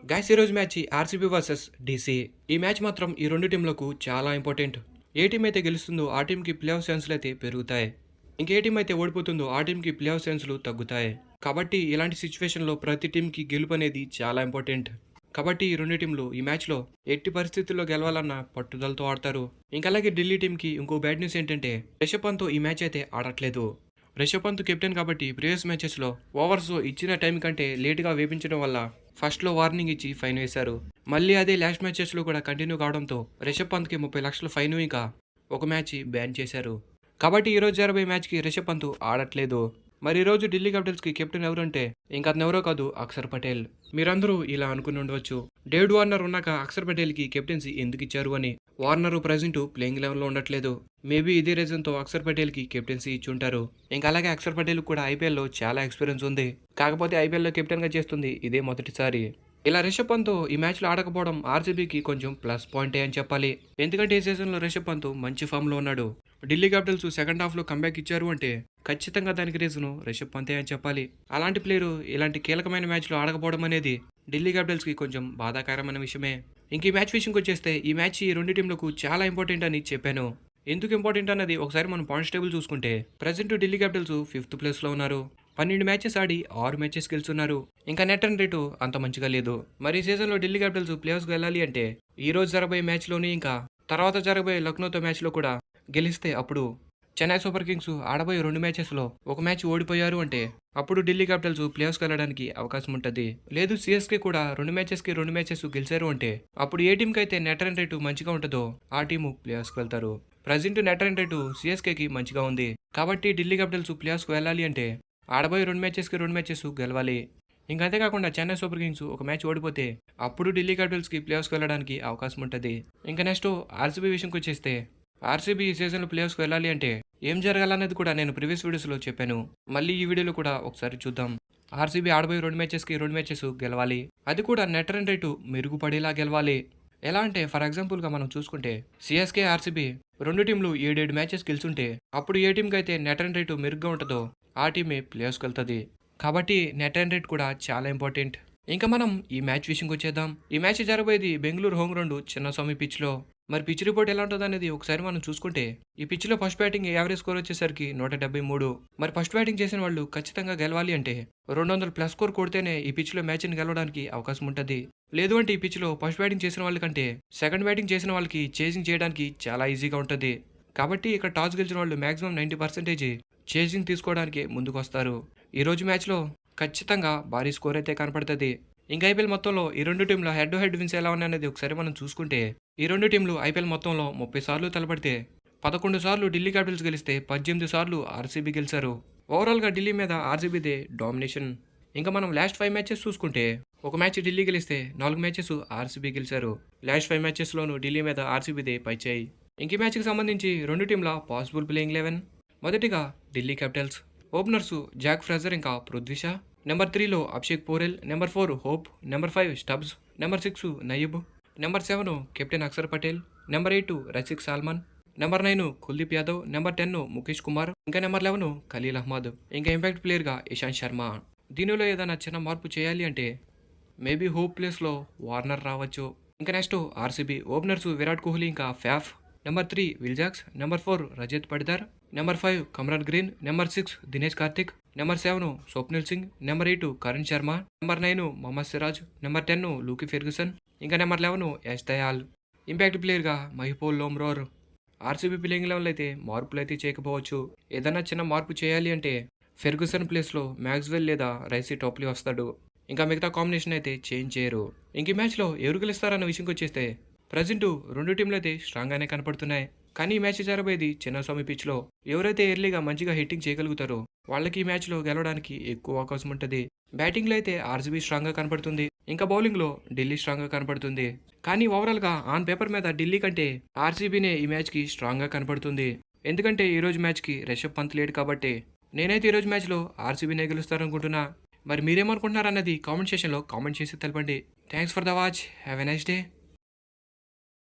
Guys ఈరోజు match RCB versus DC. ఈ match మాత్రం ఈ రెండు టీంలకు చాలా ఇంపార్టెంట్. ఏ టీం అయితే గెలుస్తుందో ఆ టీంకి ప్లే ఆఫ్ ఛాన్సులు అయితే పెరుగుతాయి. ఇంకే టీం అయితే ఓడిపోతుందో ఆ టీంకి ప్లే ఆఫ్ ఛాన్సులు తగ్గుతాయి. కాబట్టి ఇలాంటి సిచ్యువేషన్లో ప్రతి టీంకి గెలుపు అనేది చాలా ఇంపార్టెంట్. కాబట్టి ఈ రెండు టీంలు ఈ మ్యాచ్లో ఎట్టి పరిస్థితుల్లో గెలవాలన్న పట్టుదలతో ఆడతారు. ఇంకా అలాగే ఢిల్లీ టీంకి ఇంకో బ్యాడ్ న్యూస్ ఏంటంటే రిషబ్ పంత్ ఈ మ్యాచ్ అయితే ఆడట్లేదు. రిషబ్ పంత్ కెప్టెన్ కాబట్టి ప్రీవియస్ మ్యాచెస్లో ఓవర్స్ ఇచ్చిన టైం కంటే లేటుగా వేపించడం వల్ల ఫస్ట్లో వార్నింగ్ ఇచ్చి ఫైన్ వేశారు. మళ్ళీ అదే లాస్ట్ మ్యాచెస్లో కూడా కంటిన్యూ కావడంతో రిషబ్ పంత్కి 30 లక్షల ఫైన్ ఇంకా ఒక మ్యాచ్ బ్యాన్ చేశారు. కాబట్టి ఈరోజు జరగబోయే మ్యాచ్కి రిషబ్ పంత్ ఆడట్లేదు. మరి ఈరోజు ఢిల్లీ క్యాపిటల్స్కి కెప్టెన్ ఎవరంటే ఇంకా అతను ఎవరో కాదు, అక్షర్ పటేల్. మీరందరూ ఇలా అనుకుని ఉండవచ్చు, డేవిడ్ వార్నర్ ఉన్నాక అక్షర్ పటేల్కి కెప్టెన్సీ ఎందుకు ఇచ్చారు అని. వార్నర్ ప్రజెంట్ ప్లేయింగ్ లెవెల్లో ఉండట్లేదు. మేబీ ఇదే రీజన్తో అక్షర్ పటేల్కి కెప్టెన్సీ ఇచ్చి ఉంటారు. ఇంకా అలాగే అక్షర్ పటేల్ కూడా ఐపీఎల్లో చాలా ఎక్స్పీరియన్స్ ఉంది. కాకపోతే ఐపీఎల్లో కెప్టెన్గా చేస్తుంది ఇదే మొదటిసారి. ఇలా రిషబ్ పంత్ ఈ మ్యాచ్లో ఆడకపోవడం ఆర్సీబీకి కొంచెం ప్లస్ పాయింటే అని చెప్పాలి. ఎందుకంటే ఈ సీజన్లో రిషబ్ పంత్ మంచి ఫామ్లో ఉన్నాడు. ఢిల్లీ క్యాపిటల్స్ సెకండ్ హాఫ్లో కంబ్యాక్ ఇచ్చారు అంటే ఖచ్చితంగా దానికి రీజను రిషబ్ పంతే అని చెప్పాలి. అలాంటి ప్లేయరు ఇలాంటి కీలకమైన మ్యాచ్లో ఆడకపోవడం అనేది ఢిల్లీ క్యాపిటల్స్కి కొంచెం బాధాకరమైన విషయమే. ఇంక ఈ మ్యాచ్ విషయంకి వచ్చేస్తే ఈ మ్యాచ్ ఈ రెండు టీంలకు చాలా ఇంపార్టెంట్ అని చెప్పాను. ఎందుకు ఇంపార్టెంట్ అన్నది ఒకసారి మనం పాయింట్స్ టేబుల్ చూసుకుంటే ప్రజెంట్ ఢిల్లీ క్యాపిటల్స్ 5th ప్లేస్లో ఉన్నారు. 12 మ్యాచెస్ ఆడి 6 మ్యాచెస్ గెలుచున్నారు. ఇంకా నెట్ రన్ రేటు అంత మంచిగా లేదు. మరి ఈ సీజన్లో ఢిల్లీ క్యాపిటల్స్ ప్లేఆఫ్స్కి వెళ్ళాలి అంటే ఈ రోజు జరగబోయే మ్యాచ్లోని ఇంకా తర్వాత జరగబోయే లక్నోతో మ్యాచ్లో కూడా గెలిస్తే అప్పుడు చెన్నై సూపర్ కింగ్స్ ఆడబోయే 2 మ్యాచెస్లో ఒక మ్యాచ్ ఓడిపోయారు అంటే అప్పుడు ఢిల్లీ క్యాపిటల్స్ ప్లేఆఫ్స్కి వెళ్ళడానికి అవకాశం ఉంటుంది. లేదు సిఎస్కే కూడా 2 మ్యాచెస్ గెలిచారు అంటే అప్పుడు ఏ టీంకి అయితే నెట్ రన్ రేటు మంచిగా ఉంటుందో ఆ టీము ప్లేఆఫ్స్కి వెళ్తారు. ప్రజెంట్ నెట్ రన్ రేటు సిఎస్కేకి మంచిగా ఉంది. కాబట్టి ఢిల్లీ క్యాపిటల్స్ ప్లేఆఫ్స్కి వెళ్ళాలి అంటే ఆడబోయే 2 మ్యాచెస్ గెలవాలి. ఇంకా అంతేకాకుండా చెన్నై సూపర్ కింగ్స్ ఒక మ్యాచ్ ఓడిపోతే అప్పుడు ఢిల్లీ క్యాపిటల్స్కి ప్లేఆఫ్స్కి వెళ్ళడానికి అవకాశం ఉంటుంది. ఇంకా నెక్స్ట్ ఆర్సీబీ విషయంకి వచ్చేస్తే ఆర్సీబీ ఈ సీజన్లో ప్లేఆఫ్స్కి వెళ్ళాలి అంటే ఏం జరగాలనేది కూడా నేను ప్రీవియస్ వీడియోస్లో చెప్పాను. మళ్ళీ ఈ వీడియోలో కూడా ఒకసారి చూద్దాం. ఆర్సీబీ ఆడబోయే 2 మ్యాచెస్ గెలవాలి. అది కూడా నెట్ రన్ రేటు మెరుగుపడేలా గెలవాలి. ఎలా అంటే ఫర్ ఎగ్జాంపుల్గా మనం చూసుకుంటే సిఎస్కే ఆర్సీబీ రెండు టీంలు 7 మ్యాచెస్ గెలుచుంటే అప్పుడు ఏ టీంకి అయితే నెట్ రన్ రేటు మెరుగ్గా ఉంటుందో ఆ టీమే ప్లేఆఫ్స్కి వెళ్తుంది. కాబట్టి నెట్ రన్ రేట్ కూడా చాలా ఇంపార్టెంట్. ఇంకా మనం ఈ మ్యాచ్ విషయంకి వచ్చేద్దాం. ఈ మ్యాచ్ జరగబోయేది బెంగళూరు హోమ్ గ్రౌండ్ చిన్నస్వామి పిచ్లో. మరి పిచ్ రిపోర్ట్ ఎలా ఉంటుంది అనేది ఒకసారి మనం చూసుకుంటే ఈ పిచ్లో ఫస్ట్ బ్యాటింగ్ యావరేజ్ స్కోర్ వచ్చేసరికి 173. మరి ఫస్ట్ బ్యాటింగ్ చేసిన వాళ్ళు ఖచ్చితంగా గెలవాలి అంటే 200+ స్కోర్ కొడితేనే ఈ పిచ్లో మ్యాచ్ని గెలవడానికి అవకాశం ఉంటుంది. లేదు అంటే ఈ పిచ్లో ఫస్ట్ బ్యాటింగ్ చేసిన వాళ్ళకంటే సెకండ్ బ్యాటింగ్ చేసిన వాళ్ళకి చేజింగ్ చేయడానికి చాలా ఈజీగా ఉంటుంది. కాబట్టి ఇక్కడ టాస్ గెలిచిన వాళ్ళు మాక్సిమం 90% చేజింగ్ తీసుకోవడానికి ముందుకు వస్తారు. ఈరోజు మ్యాచ్లో ఖచ్చితంగా భారీ స్కోర్ అయితే కనపడుతుంది. ఇంకా ఐపీఎల్ మొత్తంలో ఈ రెండు టీంల హెడ్ టు హెడ్ విన్స్ ఎలా ఉన్నాయనేది ఒకసారి మనం చూసుకుంటే ఈ రెండు టీంలు ఐపీఎల్ మొత్తంలో 30 సార్లు తలపడితే 11 సార్లు ఢిల్లీ క్యాపిటల్స్ గెలిస్తే 18 సార్లు ఆర్సీబీ గెలిచారు. ఓవరాల్గా ఢిల్లీ మీద ఆర్సీబీదే డామినేషన్. ఇంకా మనం లాస్ట్ 5 మ్యాచెస్ చూసుకుంటే ఒక మ్యాచ్ ఢిల్లీ గెలిస్తే 4 మ్యాచెస్ ఆర్సీబీ గెలిచారు. లాస్ట్ 5 మ్యాచెస్లోనూ ఢిల్లీ మీద ఆర్సీబీదే పైచేయి. ఇంక ఈ మ్యాచ్కి సంబంధించి రెండు టీంల పాసిబుల్ ప్లేయింగ్ 11. మొదటిగా Delhi Capitals openers Jake Fraser ఇంకా పృథ్వీ షా. నెంబర్ 3లో Abhishek Porel. Number 4 Hope. Number 5 Stubbs. Number 6 Naib. Number 7 captain Axar Patel. Number 8 Rasikh Salam. Number 9 Kuldeep Yadav. Number 10 Mukesh Kumar. ఇంకా నెంబర్ 11 ఖలీల్ అహ్మద్. ఇంకా ఇంపాక్ట్ ప్లేయర్గా ఇషాంత్ శర్మ. దీనిలో ఏదైనా చిన్న మార్పు చేయాలి అంటే మేబీ హోప్ ప్లేస్లో వార్నర్ రావచ్చు. ఇంకా next RCB openers Virat Kohli ఇంకా Faf. Number 3 Will Jacks. Number 4 Rajat Patidar. Number 5 Cameron Green. Number 6 Dinesh Karthik. Number 7 Swapnil Singh. Number 8 Karn Sharma. Number 9 Mohammed Siraj. Number 10 Lockie Ferguson. ఇంకా నెంబర్ 11 యష్ దయాల్. ఇంపాక్ట్ ప్లేయర్గా Mahipal Lomror. RCB playing eleven అయితే మార్పులు అయితే చేయకపోవచ్చు. ఏదైనా చిన్న మార్పు చేయాలి అంటే ఫెర్గ్యూసన్ ప్లేస్లో మ్యాక్స్వెల్ లేదా రైసీ టాప్లీ వస్తాడు. ఇంకా మిగతా కాంబినేషన్ అయితే చేంజ్ చేయరు. ఇంక ఈ మ్యాచ్లో ఎవరు గెలుస్తారన్న విషయంకి వచ్చేస్తే ప్రజెంట్ రెండు టీంలు అయితే స్ట్రాంగ్గానే కనపడుతున్నాయి. కానీ ఈ మ్యాచ్ జరగబోయేది చిన్నస్వామి పిచ్లో. ఎవరైతే ఎర్లీగా మంచిగా హిట్టింగ్ చేయగలుగుతారో వాళ్ళకి ఈ మ్యాచ్లో గెలవడానికి ఎక్కువ అవకాశం ఉంటుంది. బ్యాటింగ్లో అయితే ఆర్సీబీ స్ట్రాంగ్గా కనపడుతుంది. ఇంకా బౌలింగ్లో ఢిల్లీ స్ట్రాంగ్గా కనపడుతుంది. కానీ ఓవరాల్గా ఆన్ పేపర్ మీద ఢిల్లీ కంటే ఆర్సీబీనే ఈ మ్యాచ్కి స్ట్రాంగ్గా కనపడుతుంది. ఎందుకంటే ఈరోజు మ్యాచ్కి రిషబ్ పంత్ లేడు కాబట్టి. నేనైతే ఈరోజు మ్యాచ్లో ఆర్సీబీనే గెలుస్తారనుకుంటున్నా. మరి మీరేమనుకుంటున్నారన్నది కామెంట్ సెక్షన్లో కామెంట్ చేసి తెలపండి. Thanks for the watch. Have a nice day.